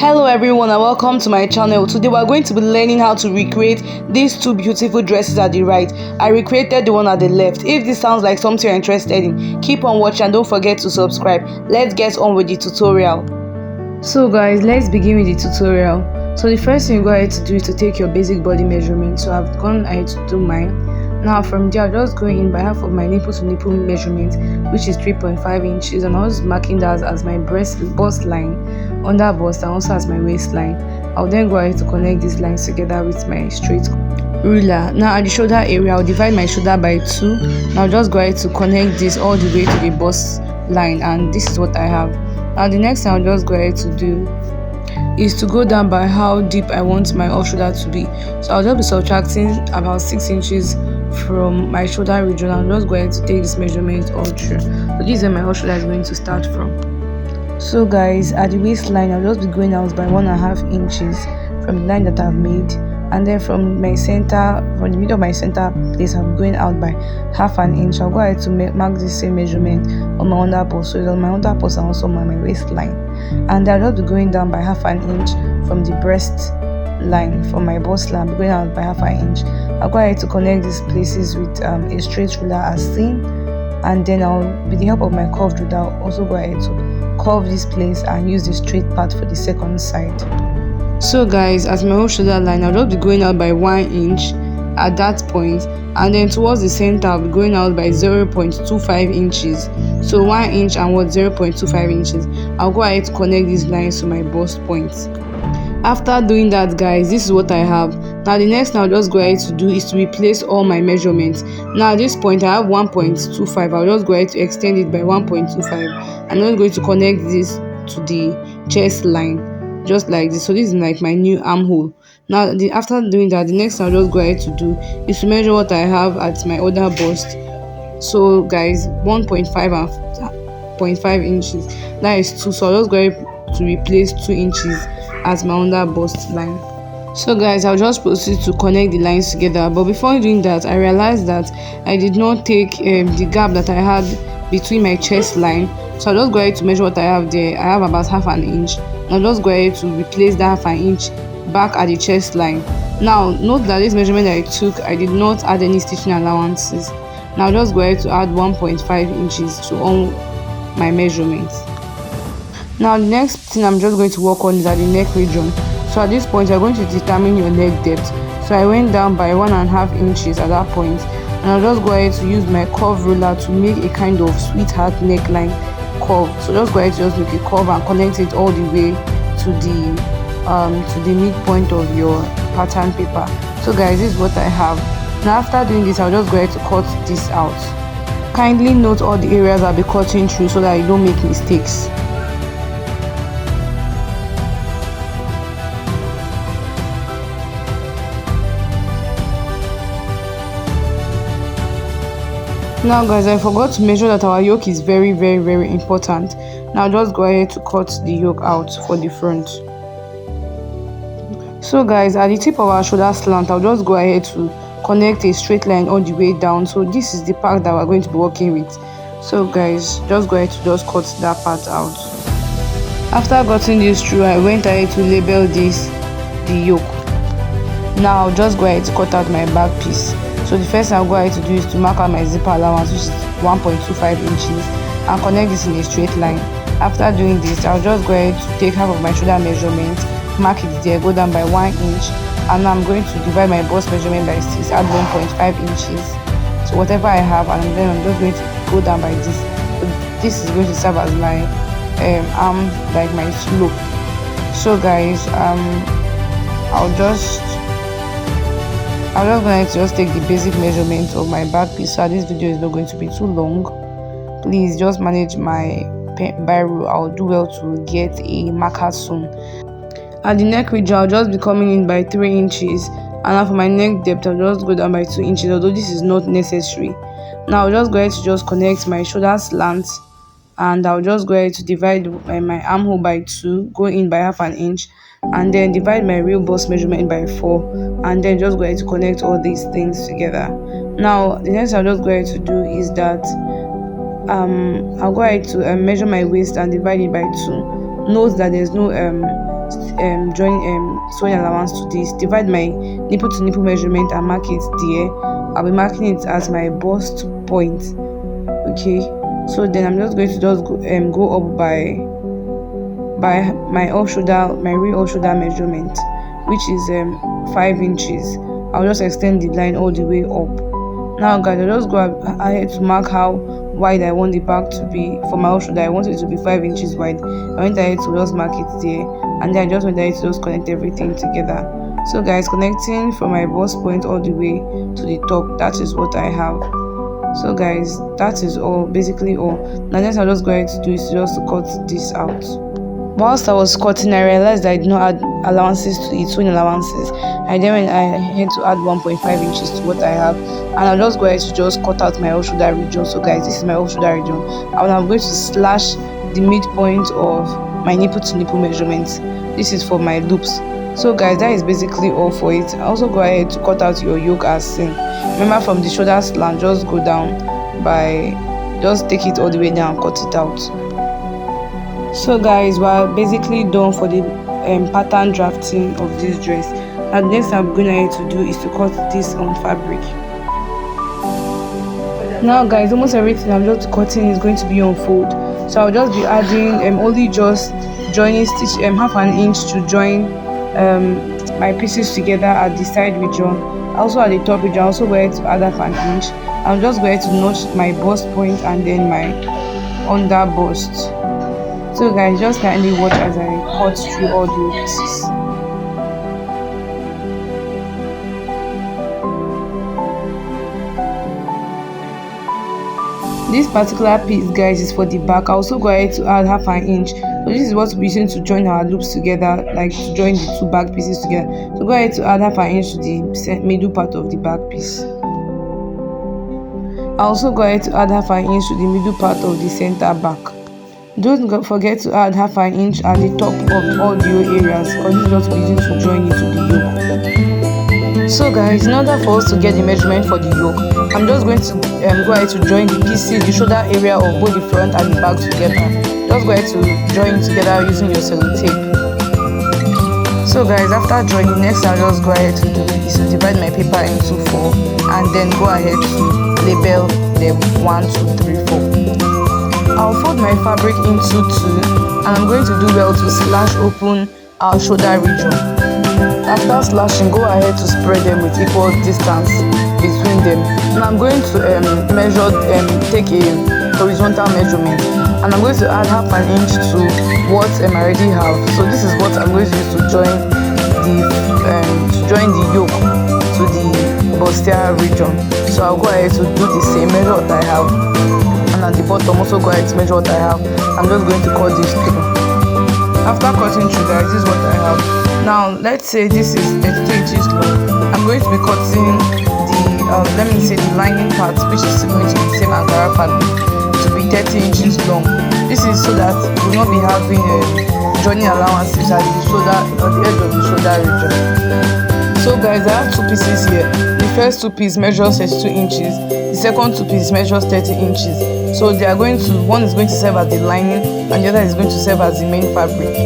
Hello everyone and welcome to my channel. Today we are going to be learning how to recreate these two beautiful dresses at the right. I recreated the one at the left. If this sounds like something you're interested in, keep on watching and don't forget to subscribe. Let's get on with the tutorial. So guys, let's begin with the tutorial. So the first thing you go ahead to do is to take your basic body measurement. So I've gone ahead to do mine. Now from there, I'll just go in by half of my nipple to nipple measurement, which is 3.5 inches, and I was marking that as my bust line, under bust, and also as my waistline. I'll then go ahead to connect these lines together with my straight ruler. Now at the shoulder area, I'll divide my shoulder by 2. Now I'll just go ahead to connect this all the way to the bust line, and this is what I have. Now the next thing I'll just go ahead to do is to go down by how deep I want my off shoulder to be. So I'll just be subtracting about 6 inches from my shoulder region. I'll just go ahead to take this measurement all through. So this is where my off shoulder is going to start from. So guys, at the waistline, I'll just be going out by 1.5 inches from the line that I've made, and then from my center, from the middle of my center place, I'm going out by 0.5 inch. I'll go ahead to mark the same measurement on my under bust, so it's on my under bust and also on my waistline, and I'll just be going down by 0.5 inch from the breast line. From my bust line, I'll be going out by 0.5 inch. I'll go ahead to connect these places with a straight ruler as seen, and then I'll, with the help of my curved ruler, I'll also go ahead to curve this place and use the straight part for the second side. So guys, at my off shoulder line, I'll just be going out by 1 inch at that point, and then towards the center I'll be going out by 0.25 inches. So 1 inch and 0.25 inches. I'll go ahead to connect these lines to my bust points. After doing that guys, this is what I have. Now the next thing I'll just go ahead to do is to replace all my measurements. Now at this point I have 1.25. I'll just go ahead to extend it by 1.25. I'm not going to connect this to the chest line, just like this. So this is like my new armhole. Now after doing that, the next thing I'll just go ahead to do is to measure what I have at my other bust. So guys, 1.5 and 0.5 inches, that is 2. So I'll just go ahead to replace 2 inches as my under bust line. So guys, I'll just proceed to connect the lines together, but before doing that, I realized that I did not take the gap that I had between my chest line. So I'll just go ahead to measure what I have there. I have about 0.5 inch. I'll just go ahead to replace that 0.5 inch back at the chest line. Now note that this measurement that I took, I did not add any stitching allowances. Now I'll just go ahead to add 1.5 inches to all my measurements. Now the next thing I'm just going to work on is at the neck region. So at this point, you're going to determine your neck depth. So I went down by 1.5 inches at that point, and I'll just go ahead to use my curve ruler to make a kind of sweetheart neckline curve. So just go ahead to just make a curve and connect it all the way to the midpoint of your pattern paper. So guys, this is what I have. Now after doing this, I'll just go ahead to cut this out. Kindly note all the areas I'll be cutting through so that you don't make mistakes. Now guys, I forgot to measure that our yoke is very important. Now just go ahead to cut the yoke out for the front. So guys, at the tip of our shoulder slant, I'll just go ahead to connect a straight line all the way down. So this is the part that we're going to be working with. So guys, just go ahead to just cut that part out. After cutting this through, I went ahead to label this the yoke. Now I'll just go ahead to cut out my back piece. So the first thing I'll go ahead to do is to mark out my zipper allowance, which is 1.25 inches, and connect this in a straight line. After doing this, I'll just go ahead to take half of my shoulder measurement, mark it there, go down by 1 inch, and now I'm going to divide my bust measurement by 6, add 1.5 inches. So whatever I have, and then I'm just going to go down by this. So this is going to serve as my arm, like my slope. So guys, I'll just going to just take the basic measurement of my back piece, so this video is not going to be too long. Please just manage my biro. I'll do well to get a marker soon. At the neck region, I'll just be coming in by 3 inches, and now for my neck depth, I'll just go down by 2 inches, although this is not necessary. Now I'll just go ahead to just connect my shoulder slant, and I'll just go ahead to divide my armhole by 2, go in by 0.5 inch, and then divide my real bust measurement by 4, and then just go ahead to connect all these things together. Now the next I'll just go ahead to do is that I'll go ahead to measure my waist and divide it by 2. Note that there's no join sewing allowance to this. Divide my nipple to nipple measurement and mark it there. I'll be marking it as my bust point. Okay, so then I'm just going to go up by my real off shoulder measurement, which is 5 inches. I'll just extend the line all the way up. Now guys, I'll just go ahead to mark how wide I want the back to be. For my off shoulder, I want it to be 5 inches wide. I went ahead to just mark it there, and then I just went ahead to just connect everything together. So guys, connecting from my bust point all the way to the top, that is what I have. So guys, that is all, basically all. Now next I'll just go ahead to do is just to cut this out. Whilst I was cutting, I realized that I did not add allowances to it, sewing allowances. And then when I had to add 1.5 inches to what I have, and I'll just go ahead to just cut out my off shoulder region. So guys, this is my off shoulder region, and I'm going to slash the midpoint of my nipple to nipple measurements. This is for my loops. So guys, that is basically all for it. Also go ahead to cut out your yoke as seen. Remember, from the shoulder slant, just go down just take it all the way down, cut it out. So guys, we're basically done for the pattern drafting of this dress. And next I'm going to do is to cut this on fabric. Now guys, almost everything I'm just cutting is going to be on fold. So I'll just be adding only just joining stitch half an inch to join my pieces together at the side region. Also at the top region, I also go ahead to add half an inch. I'm just going to notch my bust point and then my under bust. So guys, just kindly watch as I cut through all the pieces. This particular piece, guys, is for the back. I also go ahead to add half an inch. So this is what we're using to join our loops together, like to join the two back pieces together. So go ahead to add half an inch to the middle part of the back piece. I also go ahead to add half an inch to the middle part of the center back. Don't forget to add half an inch at the top of all the areas, because this is what we're using to join it to the yoke. So guys, in order for us to get the measurement for the yoke, I'm just going to go ahead to join the pieces, the shoulder area of both the front and the back together. Just go ahead to join together using your sellotape. So guys, after joining, next I'll just go ahead to do is to divide my paper into 4 and then go ahead to label them 1, 2, 3, 4. I'll fold my fabric into 2 and I'm going to do well to slash open our shoulder region. After slashing, go ahead to spread them with equal distance between them. And I'm going to take a horizontal measurement, and I'm going to add half an inch to what I already have. So this is what I'm going to use to join the yoke to the bustier region. So I'll go ahead to do the same, measure what I have, and at the bottom also go ahead to measure what I have. I'm just going to cut this through. After cutting through, guys, this is what I have. Now let's say this is 32 inches long. I'm going to be cutting the lining part, which is going to be the same Ankara fabric, to be 30 inches long. This is so that we'll not be having joining allowances at the shoulder, at the edge of the shoulder region. So guys, I have 2 pieces here. The first 2 pieces measures 32 inches. The second 2 pieces measures 30 inches. So they are going to, one is going to serve as the lining and the other is going to serve as the main fabric.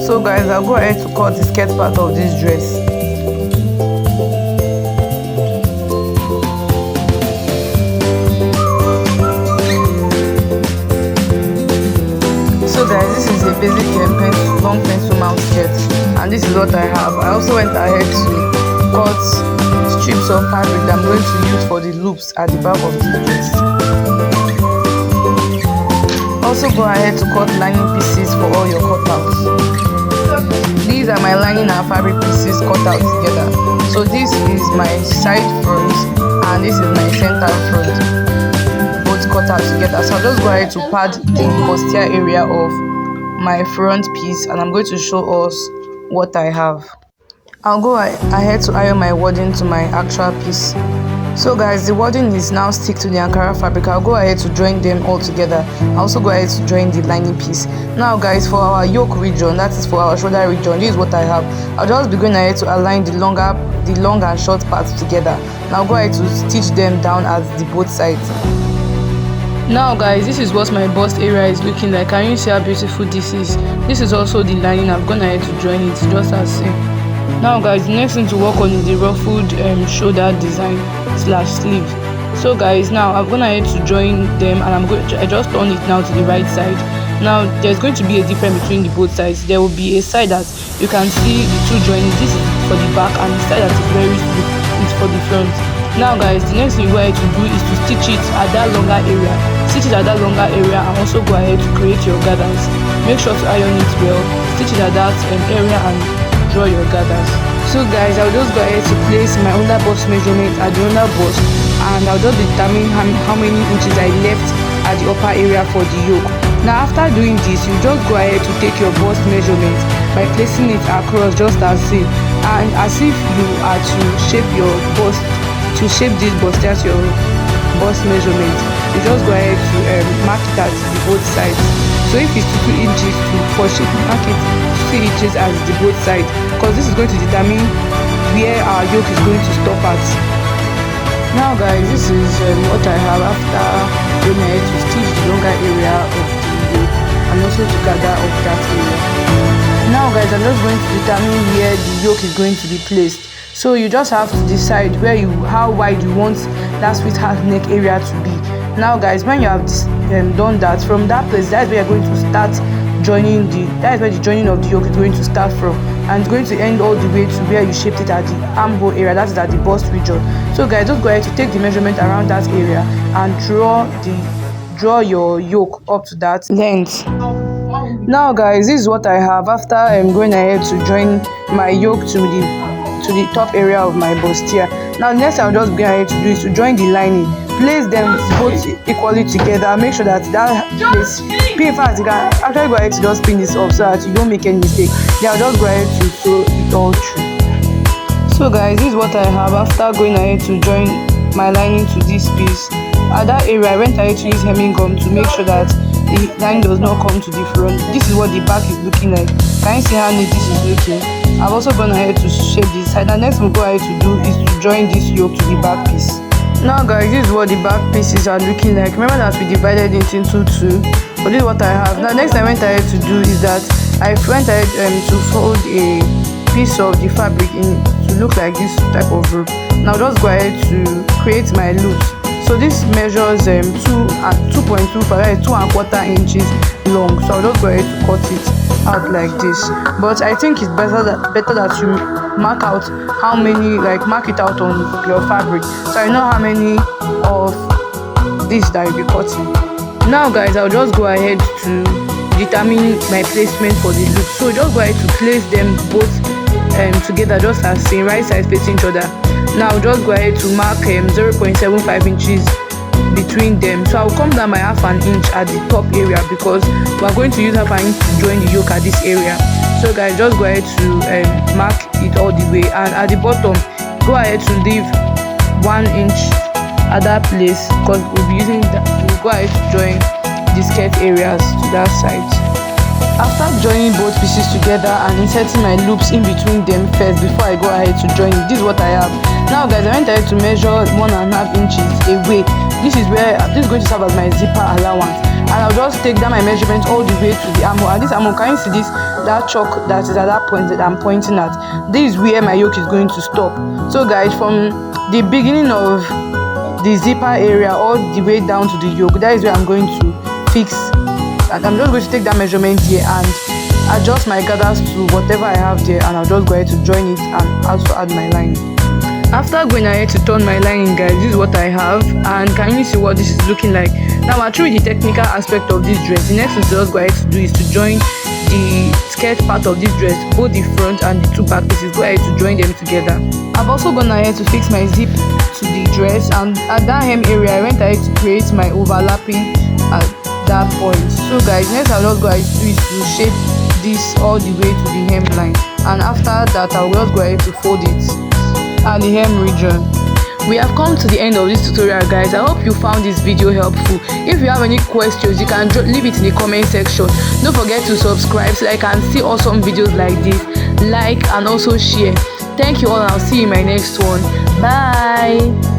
So guys, I'll go ahead to cut the skirt part of this dress. So guys, this is a basic long pencil mount skirt, and this is what I have. I also went ahead to cut strips of fabric that I'm going to use for the loops at the back of the dress. Also go ahead to cut lining pieces for all your cutouts. These are my lining and fabric pieces cut out together. So this is my side front and this is my center front, both cut out together. So I'll just go ahead to pad the bustier area of my front piece, and I'm going to show us what I have. I'll go ahead to iron my wadding to my actual piece. So guys, the wadding is now stick to the Ankara fabric. I'll go ahead to join them all together. I'll also go ahead to join the lining piece. Now guys, for our yoke region, that is for our shoulder region, this is what I have. I'll just be going ahead to align the long and short parts together. Now go ahead to stitch them down at the both sides. Now guys, this is what my bust area is looking like. Can you see how beautiful this is? This is also the lining. I've gone ahead to join it just as seen. Now guys, the next thing to work on is the ruffled shoulder design slash sleeve. So guys, now I've gone ahead to join them, and I just turn it now to the right side. Now there's going to be a difference between the both sides. There will be a side that you can see the two joining. This is for the back, and the side that is very smooth is for the front. Now guys, the next thing you go ahead to do is to stitch it at that longer area. Stitch it at that longer area, and also go ahead to create your gathers. Make sure to iron it well. Stitch it at that area and draw your gathers. So guys, I'll just go ahead to place my under bust measurement at the under bust, and I'll just determine how many inches I left at the upper area for the yoke. Now after doing this, you just go ahead to take your bust measurement by placing it across just as seen, and as if you are to shape your bust, to shape this bust as your bust measurement. You just go ahead to mark it at the both sides. So if it's 2 inches for shape, mark it 2 inches as the both sides, because this is going to determine where our yoke is going to stop at. Now guys, this is what I have after going ahead to stitch the longer area of the yoke and also to gather up that area. Now guys, I'm just going to determine where the yoke is going to be placed. So you just have to decide how wide you want that sweetheart neck area to be. Now guys, when you have done that, from that place, that's where you're going to start joining that's where the joining of the yoke is going to start from, and it's going to end all the way to where you shaped it at the armhole area, that is at the bust region. So guys, just go ahead to take the measurement around that area and draw your yoke up to that length. Now guys, this is what I have after going ahead to join my yoke to the top area of my bustier. Now next I'll just go ahead to do is to join the lining. Place them both equally together. Make sure that place pin. In fact, you can actually go ahead to just pin this up so that you don't make any mistake. Then I'll just go ahead to sew it all through. So guys, this is what I have after going ahead to join my lining to this piece. At that area, I went ahead to use hemming gum to make sure that the line does not come to the front. This is what the back is looking like. Can you see how neat this is looking? I've also gone ahead to shape this side. Now next we'll go ahead to do is to join this yoke to the back piece. Now guys, this is what the back pieces are looking like. Remember that we divided it into two, but this is what I have. Now next I went ahead to do is that I went ahead to fold a piece of the fabric in to look like this type of rope. Now just go ahead to create my loops. So this measures 2.2 for 2¼ inches long. So I'll just go ahead to cut it out like this. But I think it's better that you mark out how many, mark it out on your fabric, so I know how many of this that you'll be cutting. Now guys, I'll just go ahead to determine my placement for the loop. So just go ahead to place them both together just as seen, right sides facing each other. Now just go ahead to mark 0.75 inches between them. So I'll come down by ½ inch at the top area, because we're going to use ½ inch to join the yoke at this area. So guys, just go ahead to mark it all the way, and at the bottom go ahead to leave 1 inch at that place, because we'll be using that. We'll go ahead to join the skirt areas to that side. After joining both pieces together and inserting my loops in between them first before I go ahead to join it, this is what I have. Now guys, I went ahead to measure 1½ inches away. This is going to serve as my zipper allowance, and I'll just take down my measurement all the way to the armhole. And this armhole, can you see that chalk that is at that point that I'm pointing at? This is where my yoke is going to stop. So guys, from the beginning of the zipper area all the way down to the yoke, that is where I'm going to fix. And I'm just going to take that measurement here and adjust my gathers to whatever I have there, and I'll just go ahead to join it and also add my lining. After going ahead to turn my lining, guys, this is what I have, and can you see what this is looking like? Now we're through the technical aspect of this dress. The next thing to just go ahead to do is to join the skirt part of this dress, both the front and the two back pieces. Go ahead to join them together. I've also gone ahead to fix my zip to the dress, and at that hem area I went ahead to create my overlapping at that point. So guys, next I'll just go ahead to do is to shape this all the way to the hemline, and after that I'll just go ahead to fold it at the hem region. We have come to the end of this tutorial, guys. I hope you found this video helpful. If you have any questions, you can leave it in the comment section. Don't forget to subscribe so that I can see awesome videos like this. Like and also share. Thank you all, and I'll see you in my next one. Bye.